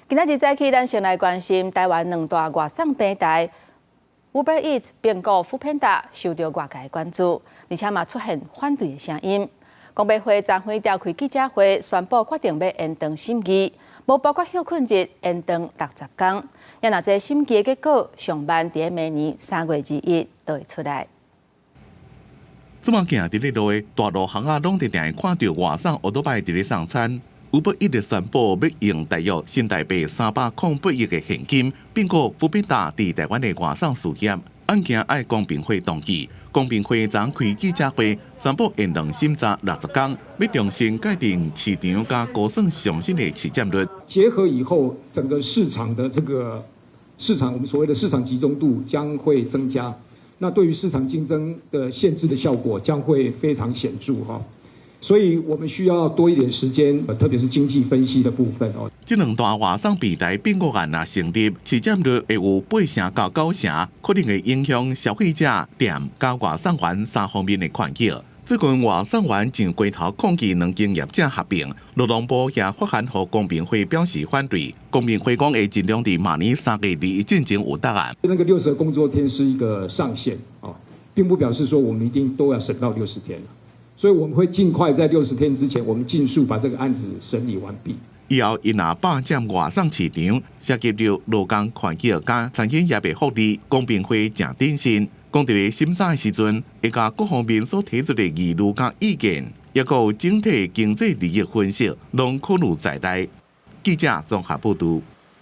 今仔日早起，咱先来关心台湾两大外送平台 Uber Eats 并购Foodpanda受到外界关注，而且嘛出现反对的声音。公平会昨天召开记者会，宣布决定要延长审议，无包括休困日延长60天。也若这审议的结果上班伫明年3月2日就会出来。这么行伫咧路的大路巷啊，拢定定看到外送奥多拜伫咧送餐。Uber Eats 宣布要用大约新台币308亿的现金并购Foodpanda伫台湾的外送事业。案件爱公平会登记，公平会昨开记者会，宣布延长审查60天，要重新界定市场加高算上升的市占率。结合以后，整个市场的我们所谓的市场集中度将会增加。那对于市场竞争的限制的效果将会非常显著哈，所以我们需要多一点时间，特别是经济分析的部分哦。这两大外送平台并购案啊成立，市占率会有8成到9成，可能会影响消费者、店加外送员3方面的权益。最近外送员正回头抗议两间业者合并，劳动部也发函予公平会表示反对。公平会讲会尽量在明年3月2日进行有答案。那个60个工作天是一个上限啊，并不表示说我们一定都要审到60天，所以我们会尽快在60天之前，我们尽速把这个案子审理完毕。以后因若霸占外送市场，涉及到劳工权益加产业也被福利，公平会正谨慎。讲伫咧审查的时阵，会甲各方面所提出的疑虑甲意见，也有整体经济利益分析，拢考虑在内。记者综合报道。